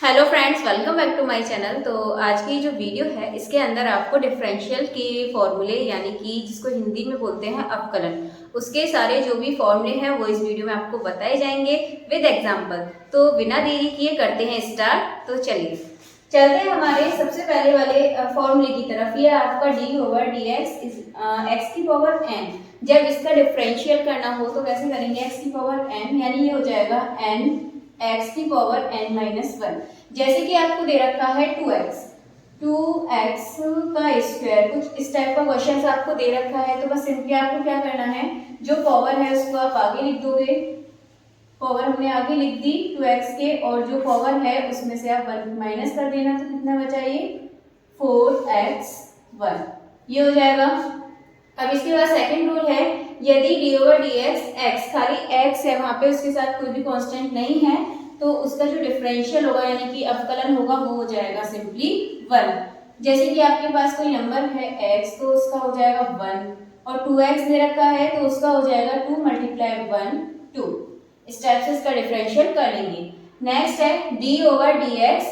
Hello friends, welcome back to my channel. तो आज की जो वीडियो है इसके अंदर आपको डिफरेंशियल के फॉर्मूले यानी कि जिसको हिंदी में बोलते हैं अवकलन, उसके सारे जो भी फॉर्मूले हैं वो इस वीडियो में आपको बताए जाएंगे विद एग्जांपल। तो बिना देरी किए करते हैं स्टार्ट। तो चलिए चलते हैं हमारे सबसे पहले वाले फॉर्मूले की तरफ। ये आपका D over D x x की पावर एन। जब इसका डिफरेंशियल करना हो तो कैसे करेंगे? एक्स की पावर एन यानी ये हो जाएगा एन एक्स की पावर एन माइनस वन। जैसे कि आपको दे रखा है 2x का स्क्वायर, कुछ इस टाइप का क्वेश्चन आपको दे रखा है तो बस सिंपली आपको क्या करना है, जो पावर है उसको आप आगे लिख दोगे। पावर हमने आगे लिख दी 2x के, और जो पावर है उसमें से आप 1 माइनस कर देना, तो कितना बचा ये 4x1, ये हो जाएगा। अब इसके बाद सेकंड रूल है, यदि डी ओवर डी एक्स खाली x है, वहां पे उसके साथ कोई भी कांस्टेंट नहीं है, तो उसका जो डिफरेंशियल होगा यानी कि अवकलन होगा वो हो जाएगा सिंपली 1। जैसे कि आपके पास कोई नंबर है x, तो उसका हो जाएगा 1, और 2x दे रखा है तो उसका हो जाएगा 2 मल्टीप्लाई 1 2। इस टाइप से इसका डिफरेंशियल कर लेंगे। नेक्स्ट है डी ओवर डी एक्स।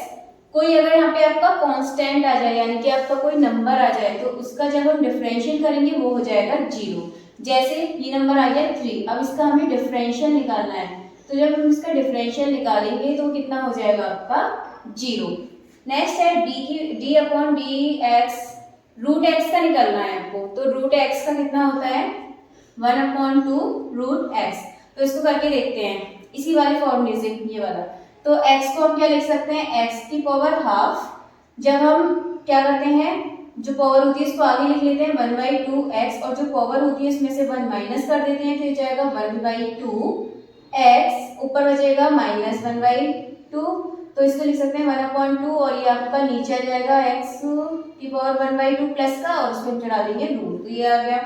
कोई अगर यहाँ पे आपका कांस्टेंट आ जाए यानी कि आपका कोई नंबर आ जाए, तो उसका जब हम डिफरेंशियल करेंगे वो हो जाएगा 0। जैसे ये नंबर आ गया 3, अब इसका हमें डिफरेंशियल निकालना है, तो जब हम इसका डिफरेंशियल निकालेंगे तो कितना हो जाएगा आपका 0। नेक्स्ट है D upon D X, root X का निकालना है आपको, तो रूट एक्स का कितना होता है 1/2 रूट एक्स। तो इसको करके देखते हैं इसी वाले फॉर्मूले से, ये वाला। तो x को हम क्या लिख सकते हैं, x की पावर हाफ। जब हम क्या करते हैं, जो पावर होती है इसको आगे लिख लेते हैं 1/2x, और जो पावर होती है इसमें से 1 माइनस कर देते हैं, तो ये जाएगा 1/2x, ऊपर बचेगा -1/2। तो इसको लिख सकते हैं 1/2, और ये आपका नीचे आ जाएगा x की पावर 1/2 प्लस का, और उसको हम चढ़ा देंगे रूट, तो ये आ गया।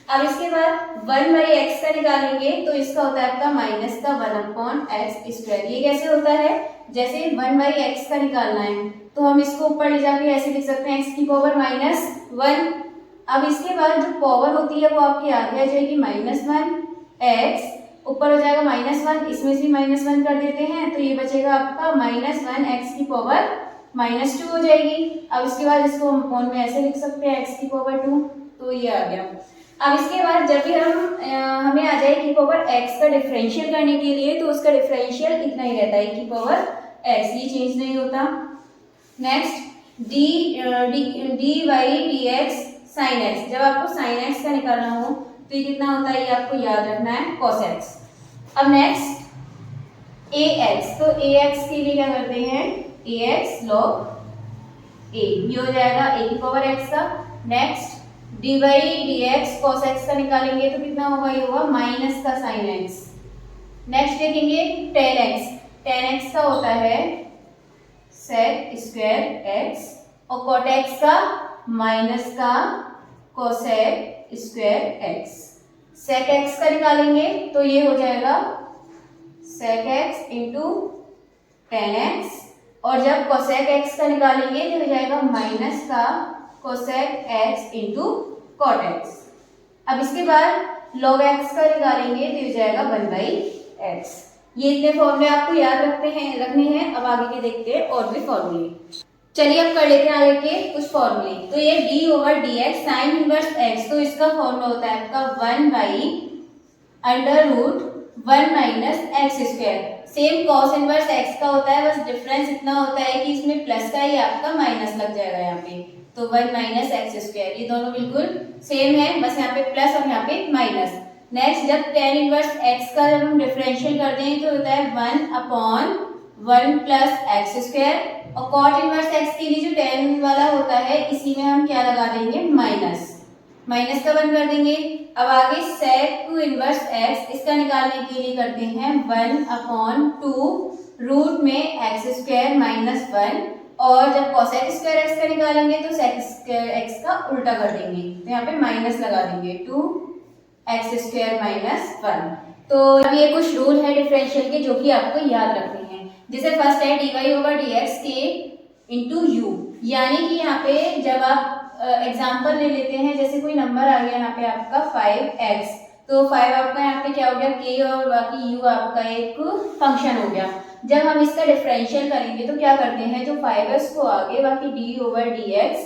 अब इसके बाद 1/x का निकालेंगे, तो इसका होता है आपका माइनस का 1/x²। ये कैसे होता है, जैसे 1/x का निकालना है तो हम इसको ऊपर ले जाके ऐसे लिख सकते हैं x की पावर -1। अब इसके बाद जो पावर होती है वो आपकी आगे आ जाएगी -1x, ऊपर हो जाएगा -1, इसमें से -1 कर देते हैं, तो ये बचेगा आपका -1x की पावर -2 हो जाएगी। अब इसके बाद इसको हम अपॉन में ऐसे लिख सकते हैं x की पावर 2, तो ये आ गया। अब इसके बाद जब भी हमें आ जाए की पावर x का डिफरेंशियल करने के लिए, तो उसका डिफरेंशियल इतना ही रहता है की पावर x, ये चेंज नहीं होता। Next D by D x sine x. जब आपको साइन एक्स का निकालना हो तो ये कितना होता है, ये आपको याद रखना है cos x। अब नेक्स्ट ए एक्स, तो ए एक्स के लिए क्या करते हैं, ए एक्स लॉग ए, ये हो जाएगा a की पावर x का। Next D by D X cos X का निकालेंगे तो कितना होगा, ये होगा माइनस का साइन एक्स। नेक्स्ट देखेंगे टेन एक्स। टेन एक्स का होता है सेक स्क्वायर एक्स, और कॉट एक्स का माइनस का cosec square X. Sec X का निकालेंगे तो ये हो जाएगा sec X into tan X, और जब कोसेक एक्स का निकालेंगे तो हो जाएगा माइनस का cosec X into cot X. अब इसके बाद लॉग एक्स का निकालेंगे तो हो जाएगा 1/x। ये इतने फॉर्मूले आपको याद रखने हैं। अब आगे के देखते हैं और भी फॉर्मूले। चलिए अब कर लेते हैं आगे के कुछ फॉर्मूले। तो ये D over D x sine inverse x, तो इसका फॉर्मूला होता है आपका 1/√1 minus x²। Same cos inverse x का होता है, बस डिफरेंस इतना होता है कि इसमें प्लस का ही आपका माइनस लग जाएगा यहाँ पे, तो 1 माइनस x²। ये दोनों बिल्कुल सेम है, बस यहाँ पे प्लस और यहाँ पे माइनस। नेक्स्ट जब tan इनवर्स x का जब हम डिफरेंशियल करते हैं तो होता है 1/1 प्लस x², और cot इनवर्स x के लिए जो tan वाला होता है इसी में हम क्या लगा देंगे, माइनस का 1 कर देंगे। अब आगे sec इनवर्स x, इसका निकालने के लिए करते हैं 1/2 रूट में x² माइनस 1, और जब cosec स्क्वायर x का निकालेंगे तो sec स्क्वायर x का उल्टा कर देंगे, तो यहाँ पे माइनस लगा देंगे 2x² माइनस 1। तो अब ये कुछ रूल है डिफरेंशियल के जो कि आपको याद रखने हैं। जैसे फर्स्ट है D Y over D X के इंटू यू, यानी कि यहाँ पे जब आप एग्जाम्पल ले लेते हैं, जैसे कोई नंबर आ गया यहाँ पे आपका 5x, तो 5 आपका यहाँ पे क्या हो गया k, और बाकी u आपका एक फंक्शन हो गया। जब हम इसका डिफरेंशियल करेंगे तो क्या करते हैं, जो 5x को आगे बाकी d/dx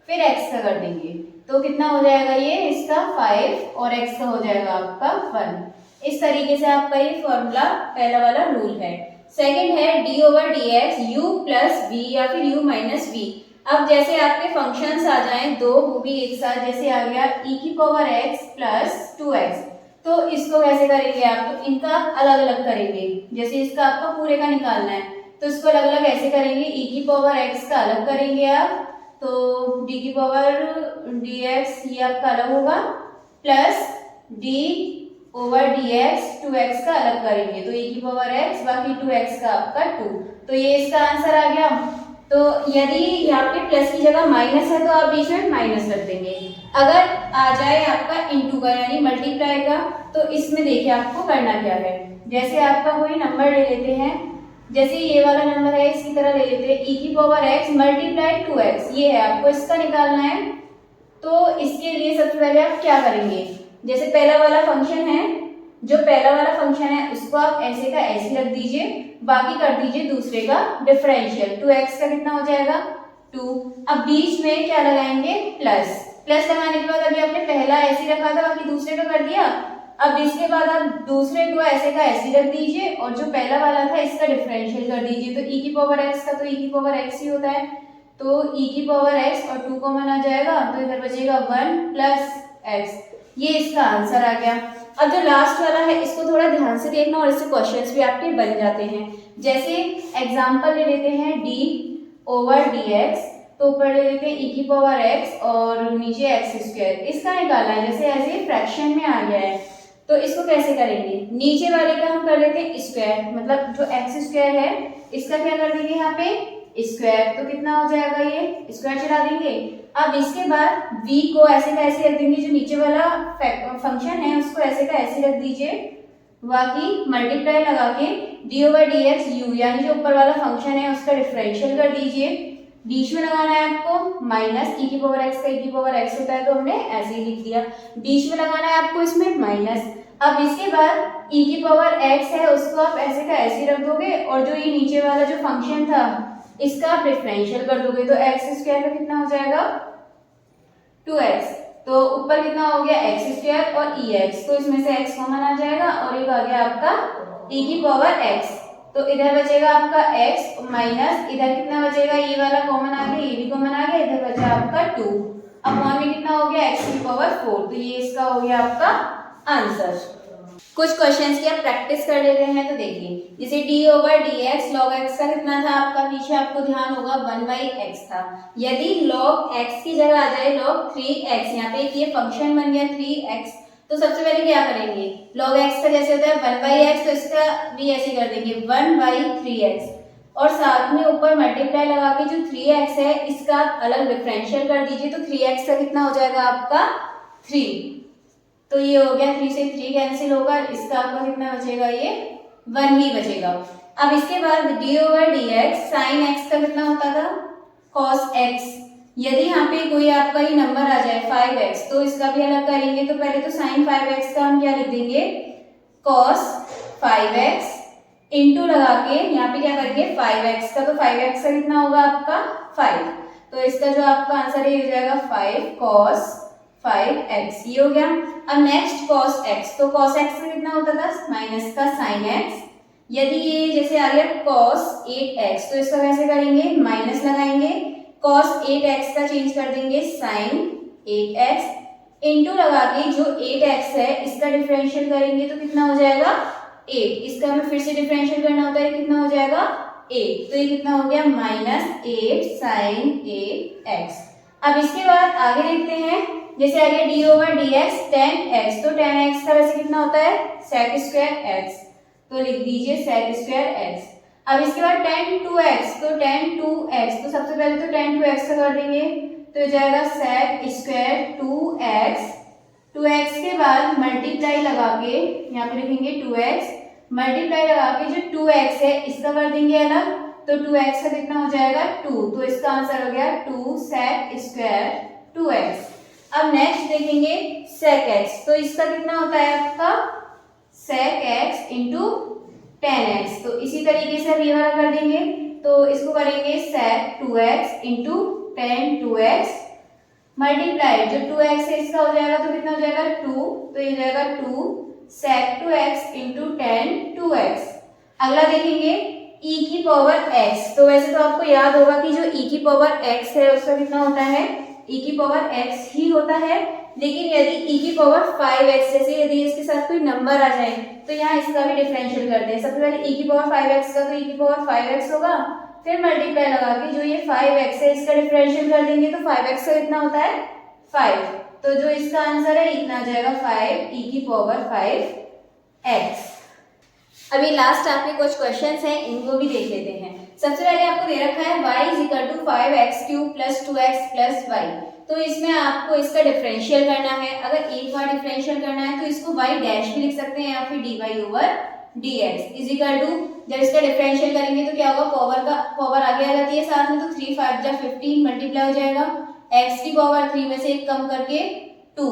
फिर x का कर देंगे, तो कितना हो जाएगा ये इसका 5 और x का हो जाएगा आपका 1। इस तरीके से आपका ये फॉर्मूला पहला वाला रूल है। सेकंड है d/dx u प्लस v या फिर u माइनस v। अब जैसे आपके फंक्शंस आ जाएं दो वो भी एक साथ, जैसे आ गया e⁻x प्लस 2x, तो इसको कैसे करेंगे आप, तो इनका अलग अलग करेंगे। जैसे इसका आपका पूरे का निकालना है तो इसको अलग अलग ऐसे करेंगे, e⁻x का अलग करेंगे आप, तो d/dx ये आपका अलग होगा, प्लस d/dx 2x का अलग करेंगे, तो e⁻x बाकी 2x का आपका 2, तो ये इसका आंसर आ गया। तो यदि यहाँ पे प्लस की जगह माइनस है तो आप बीच में माइनस रख देंगे। अगर आ जाए आपका इनटू का यानी मल्टीप्लाई का, तो इसमें देखिए आपको करना क्या है। जैसे आपका कोई नंबर ले लेते हैं, जैसे ये वाला नंबर है इसकी तरह ले लेते हैं, e⁻x मल्टीप्लाई 2x ये है, आपको इसका निकालना है। तो इसके लिए सबसे पहले आप क्या करेंगे, जैसे पहला वाला फंक्शन है, जो पहला वाला फंक्शन है उसको आप ऐसे का ऐसे रख दीजिए, बाकी कर दीजिए दूसरे का डिफरेंशियल, 2x का कितना हो जाएगा 2। अब बीच में क्या लगाएंगे, प्लस। प्लस लगाने के बाद अभी आपने पहला ऐसे रखा था बाकी दूसरे का कर दिया, अब इसके बाद आप दूसरे को ऐसे का ऐसे रख दीजिए और जो पहला वाला था इसका डिफरेंशियल कर दीजिए, तो e⁻x का तो e⁻x ही होता है, तो e⁻x और 2 कॉमन आ जाएगा, तो इधर बचेगा 1 प्लस x, ये इसका आंसर आ गया। अब जो लास्ट वाला है इसको थोड़ा ध्यान से देखना और इससे क्वेश्चंस भी आपके बन जाते हैं। जैसे एग्जांपल ले लेते हैं d/dx, तो ऊपर ले लेते हैं e⁻x और नीचे x², इसका निकालना है। जैसे ऐसे फ्रैक्शन में आ गया है तो इसको कैसे करेंगे, नीचे वाले का हम कर लेते हैं स्क्वायर, मतलब जो x² है इसका क्या कर देंगे यहाँ पे स्क्वायर, तो कितना हो जाएगा ये स्क्वायर चला देंगे। अब इसके बाद v को ऐसे का ऐसे रख देंगे, जो नीचे वाला फंक्शन है उसको ऐसे का ऐसे रख दीजिए, बाकी मल्टीप्लाई लगा के d/dx u यानी जो ऊपर वाला फंक्शन है उसका डिफरेंशियल कर दीजिए। बीच में लगाना है आपको माइनस, e⁻x का e⁻x होता है तो हमने ऐसे ही लिख दिया, बीच में लगाना है आपको इसमें माइनस। अब इसके बाद e⁻x है उसको आप ऐसे का ऐसे रख दोगे और जो ये नीचे वाला जो फंक्शन था इसका आप डिफरेंशियल कर दोगे, तो x² का कितना हो जाएगा 2x, तो ऊपर कितना हो गया x² और ex, तो इसमें से x कॉमन आ जाएगा और एक आ गया आपका e⁻x, तो इधर बचेगा आपका x माइनस इधर कितना बचेगा, ये वाला कॉमन आ गया, ये भी कॉमन आ गया, इधर बचा आपका 2 अपॉन में कितना हो गया x⁴, तो ये इसका हो गया आपका आंसर। कुछ क्वेश्चंस की आप प्रैक्टिस कर लेते हैं, तो देखिए जैसे d/dx log x का कितना था आपका, पीछे आपको ध्यान होगा 1/x था। यदि log x की जगह आ जाए log 3x, यहाँ पे ये फंक्शन बन गया 3x, तो सबसे पहले क्या करेंगे, log x का जैसे होता है 1/x, तो इसका भी ऐसे कर देंगे 1/3x, और साथ में ऊपर मल्टीप्लाई लगा के जो 3x है इसका अलग डिफरेंशियल कर दीजिए, तो 3x का कितना हो जाएगा आपका 3, तो ये हो गया 3 से 3 कैंसिल होगा, इसका आपका कितना बचेगा, ये 1 ही बचेगा। अब इसके बाद d/dx sin x का कितना होता था cos x, यदि यहाँ पे कोई आपका ये नंबर आ जाए 5x, तो इसका भी अलग करेंगे, तो पहले तो sin 5x का हम क्या लिख देंगे cos 5x इंटू लगा के यहाँ पे क्या करेंगे 5x का, तो 5x का कितना होगा आपका 5, तो इसका जो आपका आंसर है हो जाएगा 5 cos 5x, ये हो गया। अब नेक्स्ट cos x, तो cos x का कितना होता था माइनस का sin x, यदि ये जैसे आ गया cos 8x, तो इसका कैसे करेंगे माइनस लगाएंगे, cos 8x का चेंज कर देंगे sin 8x इंटू लगा के जो 8x है इसका डिफरेंशियल करेंगे, तो कितना हो जाएगा 8, इसका हमें फिर से डिफरेंशियल करना होता है, कितना हो जाएगा 8, तो ये कितना हो गया -8 sin 8x। अब इसके बाद आगे देखते हैं, जैसे आ गया d/dx tan x, तो tan x का वैसे कितना होता है sec² x, तो लिख दीजिए sec² x। अब इसके बाद tan 2x, तो tan 2x, तो सबसे पहले तो tan 2x का कर देंगे, तो हो जाएगा sec² 2x, 2x के बाद मल्टीप्लाई लगा के यहाँ पे लिखेंगे 2x, मल्टीप्लाई लगा के जो 2x है इसका कर देंगे अलग, तो 2x का कितना हो जाएगा 2, तो इसका आंसर हो गया 2 sec² 2x। अब नेक्स्ट देखेंगे sec x, तो इसका कितना होता है आपका sec x इंटू 10x। तो इसी तरीके से अब ये वाला कर देंगे, तो इसको करेंगे sec 2x into 10 2x multiply, जो 2x है इसका हो जाएगा तो कितना हो जाएगा 2, तो ये जाएगा 2 sec 2x इंटू 10 2x। अगला देखेंगे e की पावर x। तो वैसे तो आपको याद होगा कि जो e की पावर x है उसका कितना होता है, e की पावर x ही होता है, लेकिन यदि e की पावर 5x, जैसे यदि इसके साथ कोई नंबर आ जाए तो यहाँ इसका भी डिफरेंशियल करते हैं। सबसे पहले e की पावर 5x का तो e की पावर 5x होगा, फिर मल्टीप्लाई लगा के जो ये 5x है इसका डिफरेंशियल कर देंगे तो 5x का कितना होता है 5। तो जो इसका आंसर है इतना आ जाएगा 5 e की पावर 5x। अभी लास्ट आपके कुछ क्वेश्चंस हैं, इनको भी देख लेते हैं। सबसे पहले आपको दे रखा है y is equal to 5x³ plus 2x plus y। तो इसमें आपको इसका डिफरेंशियल करना है। अगर एक बार डिफरेंशियल करना है तो इसको y डैश भी लिख सकते हैं या फिर dy over dx is equal to, जब इसका डिफरेंशियल करेंगे तो क्या होगा, पावर आगे आ जाती है साथ में, तो 3 5 जा 15 मल्टीप्लाई हो जाएगा, x की पावर 3 में से एक कम करके 2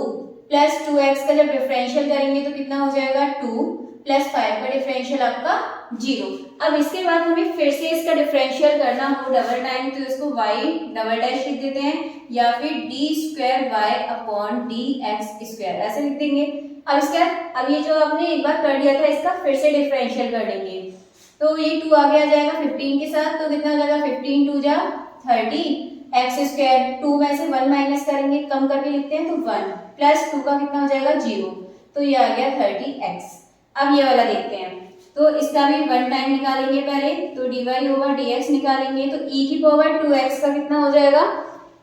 प्लस 2x का जब डिफरेंशियल करेंगे तो कितना हो जाएगा 2 प्लस 5 का डिफरेंशियल आपका 0। अब इसके बाद हमें फिर से इसका डिफरेंशियल करना हो डबल टाइम, तो इसको y डबल डैश लिख देते हैं या फिर d² y अपॉन dx², ऐसे लिख देंगे। अब इसके बाद अब ये जो आपने एक बार कर दिया था इसका फिर से डिफरेंशियल कर लेंगे, तो ये 2 आगे आ जाएगा 15 के साथ, तो कितना हो जाएगा 15 2 जा 30 x², 2 में से 1 माइनस करेंगे, कम करके लिखते हैं तो 1 प्लस 2 का कितना हो जाएगा 0, तो ये आ गया 30x। अब ये वाला देखते हैं, तो इसका भी 1 टाइम निकालेंगे पहले, तो dy ओवर dx निकालेंगे, तो e की पावर 2x का कितना हो जाएगा,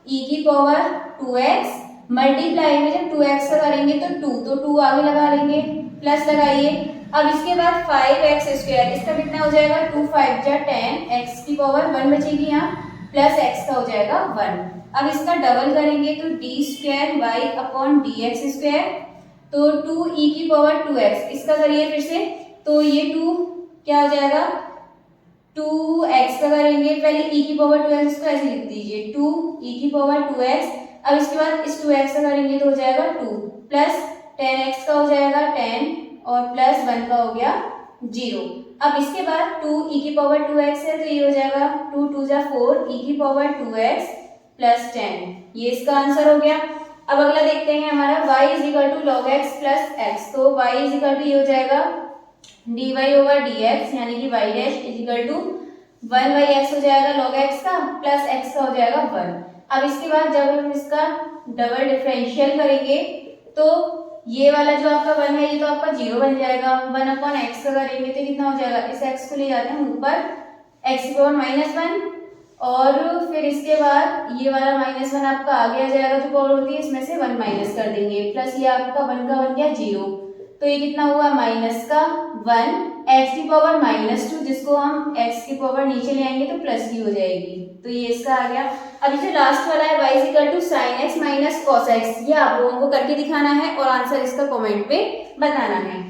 e की पावर 2x मल्टीप्लाई में जब 2x का करेंगे तो 2, तो 2 आगे लगा लेंगे, प्लस लगाइए। अब इसके बाद 5x², इसका कितना हो जाएगा 2 5 जा 10, x की पावर 1 बचेगी यहाँ, प्लस x का हो जाएगा 1। अब इसका डबल करेंगे तो d² y अपॉन dx², तो 2e की पावर 2x, इसका करिए फिर से, तो ये 2 क्या हो जाएगा 2x का करेंगे, पहले e की पावर 2x इसको ऐसे लिख दीजिए 2e की पावर 2x। अब इसके बाद इस 2x का करेंगे तो हो जाएगा 2 प्लस 10x का हो जाएगा 10 और प्लस 1 का हो गया 0। अब इसके बाद 2e की पावर 2x है, तो ये हो जाएगा 2 2 जा 4 e की पावर 2x प्लस 10, ये इसका आंसर हो गया। अब अगला देखते हैं हमारा y is equal to log x plus x, तो y इज इक्वल टू ये हो जाएगा dy ओवर dx, यानी कि y dash is equal to 1/x हो जाएगा log x का, प्लस x का हो जाएगा 1। अब इसके बाद जब हम इसका डबल डिफरेंशियल करेंगे तो ये वाला जो आपका 1 है ये तो आपका 0 बन जाएगा, 1 अपॉन x का करेंगे तो कितना हो जाएगा, इस x को ले जाते हैं ऊपर x की पावर -1, और फिर इसके बाद ये वाला -1 आपका आगे आ जाएगा, जो पावर होती है इसमें से 1 माइनस कर देंगे, प्लस ये आपका 1 का बन गया 0, तो ये कितना हुआ -1 x की पावर -2, जिसको हम x की पावर नीचे ले आएंगे तो प्लस की हो जाएगी, तो ये इसका आ गया। अभी जो लास्ट वाला है y is equal to sin x minus cos x, ये आप लोगों को करके दिखाना है और आंसर इसका कमेंट पे बताना है।